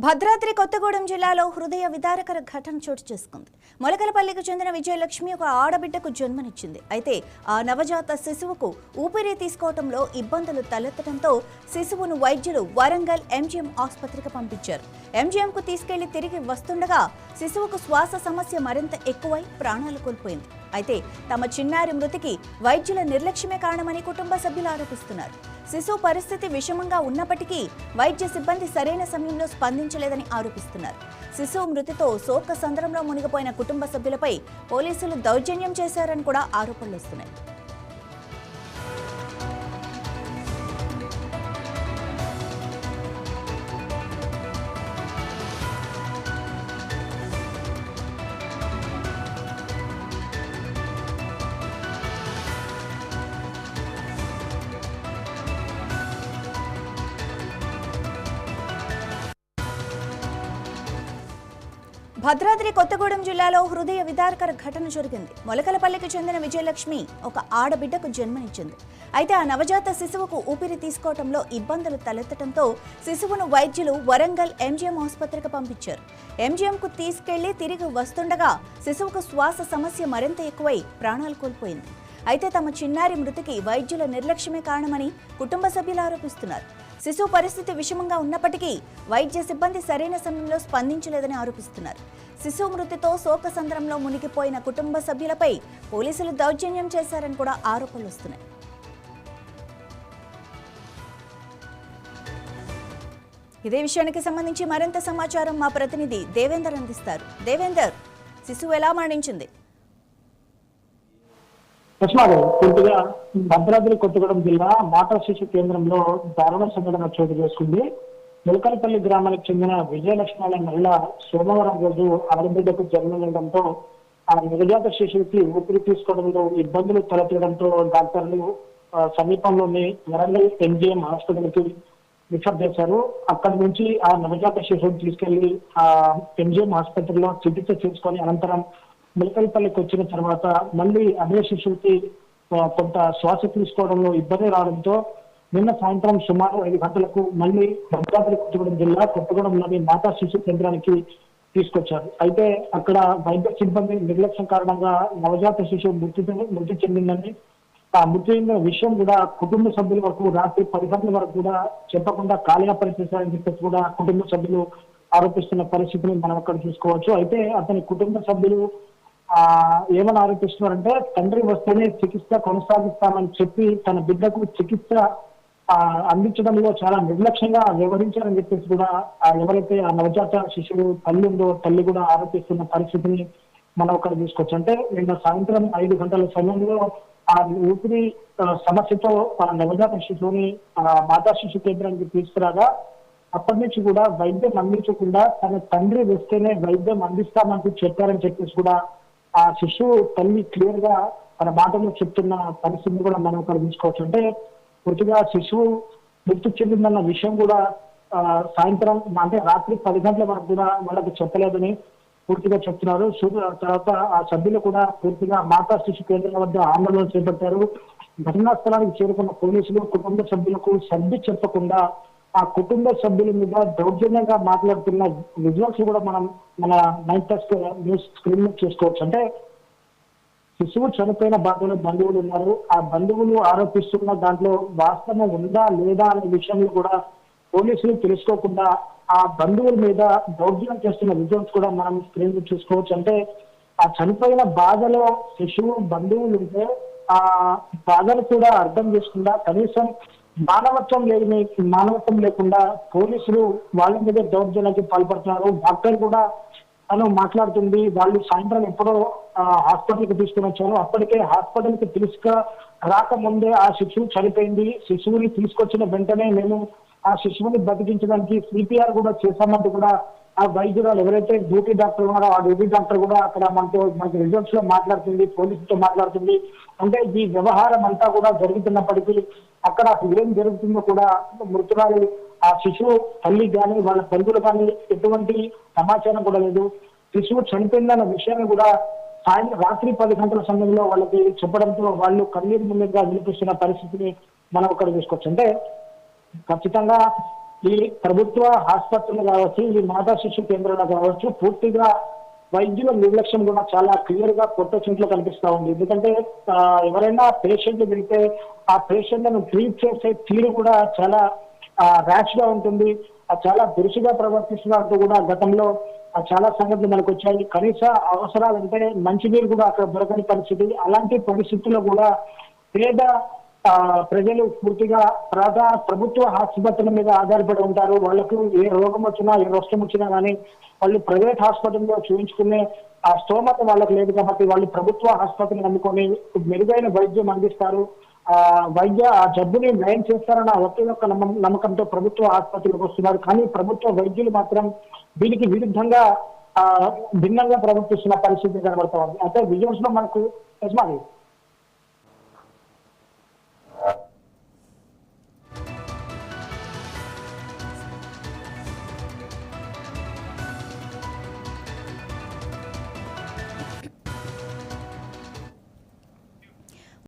భద్రాద్రి కొత్తగూడెం జిల్లాలో హృదయ విదారకర ఘటన చోటు చేసుకుంది. మొలకలపల్లికి చెందిన విజయలక్ష్మి ఒక ఆడబిడ్డకు జన్మనిచ్చింది. అయితే ఆ నవజాత శిశువుకు ఊపిరి తీసుకోవడంలో ఇబ్బందులు తలెత్తడంతో శిశువును వైద్యులు వరంగల్ ఎంజీఎం ఆసుపత్రికి పంపించారు. ఎంజీఎంకు తీసుకెళ్లి తిరిగి వస్తుండగా శిశువుకు శ్వాస సమస్య మరింత ఎక్కువై ప్రాణాలు కోల్పోయింది. అయితే తమ చిన్నారి మృతికి వైద్యుల నిర్లక్ష్యమే కారణమని కుటుంబ సభ్యులు ఆరోపిస్తున్నారు. శిశువు పరిస్థితి విషమంగా ఉన్నప్పటికీ వైద్య సిబ్బంది సరైన సమయంలో స్పందించలేదని ఆరోపిస్తున్నారు. శిశువు మృతితో శోక సంద్రంలో మునిగిపోయిన కుటుంబ సభ్యులపై పోలీసులు దౌర్జన్యం చేశారని కూడా ఆరోపణలు వస్తున్నాయి. భద్రాద్రి కొత్తగూడెం జిల్లాలో హృదయ విదారకర ఘటన జరిగింది. మొలకలపల్లికి చెందిన విజయలక్ష్మి ఒక ఆడబిడ్డకు జన్మనిచ్చింది. అయితే ఆ నవజాత శిశువుకు ఊపిరి తీసుకోవడంలో ఇబ్బందులు తలెత్తడంతో శిశువును వైద్యులు వరంగల్ ఎంజీఎం ఆసుపత్రికి పంపించారు. ఎంజీఎంకు తీసుకెళ్లి తిరిగి వస్తుండగా శిశువుకు శ్వాస సమస్య మరింత ఎక్కువై ప్రాణాలు కోల్పోయింది. అయితే తమ చిన్నారి మృతికి వైద్యుల నిర్లక్ష్యమే కారణమని కుటుంబ సభ్యులు ఆరోపిస్తున్నారు. శిశువు పరిస్థితి విషమంగా ఉన్నప్పటికీ వైద్య సిబ్బంది సరైన సమయంలో స్పందించలేదని ఆరోపిస్తున్నారు. శిశువు మృతితో శోక సంద్రంలో మునిగిపోయిన కుటుంబ సభ్యులపై పోలీసులు దౌర్జన్యం చేశారని కూడా ఆరోపణలు వస్తున్నాయి. ఇదే విషయానికి సంబంధించి మరింత సమాచారం మా ప్రతినిధి దేవేందర్ అందిస్తారు. దేవేందర్, శిశువు ఎలా మరణించింది? పూర్తిగా భద్రాద్రి కొత్తగూడెం జిల్లా మాతా శిశు కేంద్రంలో దారుణ సంఘటన చోటు చేసుకుంది. ములకలపల్లి గ్రామానికి చెందిన విజయలక్ష్మి అనే మహిళ సోమవారం రోజు ఆడబిడ్డకు జన్మనివ్వడంతో ఆ నవజాత శిశువుకి ఊపిరి తీసుకోవడంలో ఇబ్బందులు తలెత్తడంతో డాక్టర్లు సమీపంలోని వరంగల్ ఎంజీఎం హాస్పిటల్కి రిఫర్ చేశారు. అక్కడి నుంచి ఆ నవజాత శిశువుని తీసుకెళ్లి ఆ ఎంజీఎం ఆసుపత్రిలో చికిత్స చేసుకొని అనంతరం ములకలపల్లికి వచ్చిన తర్వాత మళ్ళీ అదే శిశువుకి కొంత శ్వాస తీసుకోవడంలో ఇబ్బంది రావడంతో నిన్న సాయంత్రం సుమారు 5 గంటలకు మళ్ళీ భద్రాద్రి కొత్తగూడెం జిల్లా కొత్తగూడెంలోని మాతా శిశు కేంద్రానికి తీసుకొచ్చారు. అయితే అక్కడ వైద్య సిబ్బంది నిర్లక్ష్యం కారణంగా నవజాత శిశువు మృతి చెందిందని, ఆ మృతి చెందిన విషయం కూడా కుటుంబ సభ్యుల వరకు రాత్రి 10 గంటల వరకు కూడా చెప్పకుండా కాలయాపన చేశారని చెప్పేసి కూడా కుటుంబ సభ్యులు ఆరోపిస్తున్న పరిస్థితిని మనం అక్కడ చూసుకోవచ్చు. అయితే అతని కుటుంబ సభ్యులు ఏమని ఆరోపిస్తున్నారంటే, తండ్రి వస్తేనే చికిత్స కొనసాగిస్తామని చెప్పి తన బిడ్డకు చికిత్స అందించడంలో చాలా నిర్లక్ష్యంగా వ్యవహరించారని చెప్పేసి కూడా ఎవరైతే ఆ నవజాత శిశువు తల్లి ఉందో తల్లి కూడా ఆరోపిస్తున్న పరిస్థితిని మనం అక్కడ తీసుకోవచ్చు. అంటే నిన్న సాయంత్రం 5 గంటల సమయంలో ఆ ఊపిరి సమస్యతో ఆ నవజాత శిశువుని మాతా శిశు కేంద్రానికి తీసుకురాగా అప్పటి నుంచి కూడా వైద్యం అందించకుండా తన తండ్రి వస్తేనే వైద్యం అందిస్తామంటూ చెప్పారని చెప్పేసి కూడా ఆ శిశువు తల్లి క్లియర్ గా తన మాటలో చెప్తున్న పరిస్థితిని కూడా మనం అక్కడ తీసుకోవచ్చు. అంటే పూర్తిగా శిశువు మృతి చెందిందన్న విషయం కూడా సాయంత్రం అంటే రాత్రి 10 గంటల వరకు కూడా వాళ్ళకి చెప్పలేదని పూర్తిగా చెప్తున్నారు. తర్వాత ఆ సభ్యులు కూడా పూర్తిగా మాతా శిశు కేంద్రం వద్ద ఆందోళన చేపట్టారు. ఘటనా స్థలానికి చేరుకున్న పోలీసులు కుటుంబ సభ్యులకు సర్ది చెప్పకుండా ఆ కుటుంబ సభ్యుల మీద దౌర్జన్యంగా మాట్లాడుతున్న విజువల్స్ కూడా మనం మన 9+ న్యూస్ స్క్రీన్ మీద చూసుకోవచ్చు. అంటే శిశువు చనిపోయిన బాధలో బంధువులు ఉన్నారు. ఆ బంధువులు ఆరోపిస్తున్న దాంట్లో వాస్తవం ఉందా లేదా అనే విషయంలో కూడా పోలీసులు తెలుసుకోకుండా ఆ బంధువుల మీద దౌర్జన్యం చేస్తున్న విజువల్స్ కూడా మనం స్క్రీన్ మీద చూసుకోవచ్చు. అంటే ఆ చనిపోయిన బాధలో శిశువు బంధువులు ఉంటే ఆ బాధను కూడా అర్థం చేసుకుండా కనీసం మానవత్వం లేకుండా పోలీసులు వాళ్ళ మీద దౌర్జన్యానికి పాల్పడుతున్నారు. డాక్టర్ కూడా తను మాట్లాడుతుంది, వాళ్ళు సాయంత్రం ఎప్పుడో హాస్పిటల్కి తీసుకుని వచ్చారు, అప్పటికే హాస్పిటల్కి తీసుకు రాకముందే ఆ శిశువు చనిపోయింది. శిశువుని తీసుకొచ్చిన వెంటనే మేము ఆ శిశువుని బతికించడానికి సిపిఆర్ కూడా చేశామంటూ కూడా ఆ వైద్యురాలు ఎవరైతే డ్యూటీ డాక్టర్ ఉన్నారో ఆ డ్యూటీ డాక్టర్ కూడా అక్కడ మనకి రిజల్ట్స్ లో మాట్లాడుతుంది, పోలీసులతో మాట్లాడుతుంది. అంటే ఈ వ్యవహారం అంతా కూడా జరుగుతున్నప్పటికీ అక్కడ ఏం జరుగుతుందో కూడా మృతురాలు ఆ శిశువు తల్లి కానీ వాళ్ళ బంధువులు కానీ ఎటువంటి సమాచారం కూడా లేదు. శిశువు చనిపోయిందన్న విషయాన్ని కూడా రాత్రి 10 గంటల సమయంలో వాళ్ళకి చెప్పడంతో వాళ్ళు కన్నీరు మున్నీరుగా వినిపిస్తున్న పరిస్థితిని మనం అక్కడ చూసుకోవచ్చు. అంటే ఖచ్చితంగా ఈ ప్రభుత్వ ఆసుపత్రులు కావచ్చు, ఈ మాతా శిశు కేంద్రాలు కావచ్చు, పూర్తిగా వైద్యుల నిర్లక్ష్యం కూడా చాలా క్లియర్ గా కొత్త చింట్లో కనిపిస్తా ఉంది. ఎందుకంటే ఎవరైనా పేషెంట్ వెళ్తే ఆ పేషెంట్లను ట్రీట్ చేసే తీరు కూడా చాలా ర్యాష్ గా ఉంటుంది, చాలా దురుసుగా ప్రవర్తిస్తున్నట్టు కూడా గతంలో చాలా సంగతులు మనకు వచ్చాయి. కనీస అవసరాలంటే మంచినీరు కూడా అక్కడ దొరకని పరిస్థితి. అలాంటి పరిస్థితుల్లో కూడా పేద ప్రజలు పూర్తిగా ప్రభుత్వ ఆసుపత్రుల మీద ఆధారపడి ఉంటారు. వాళ్ళకు ఏ రోగం వచ్చినా, ఏ నష్టం వచ్చినా కానీ వాళ్ళు ప్రైవేట్ హాస్పిటల్లో చూపించుకునే ఆ స్తోమత వాళ్ళకు లేదు కాబట్టి వాళ్ళు ప్రభుత్వ ఆసుపత్రిని నమ్ముకొని మెరుగైన వైద్యం అందిస్తారు. ఆ జబ్బుని నయం చేస్తారన్న ఒకే ఒక్క నమ్మకంతో ప్రభుత్వ ఆసుపత్రులకు వస్తున్నారు. కానీ ప్రభుత్వ వైద్యులు మాత్రం దీనికి విరుద్ధంగా భిన్నంగా ప్రవర్తిస్తున్న పరిస్థితి కనబడతా ఉంది. అంటే విజువల్స్ లో మనకు యజమాని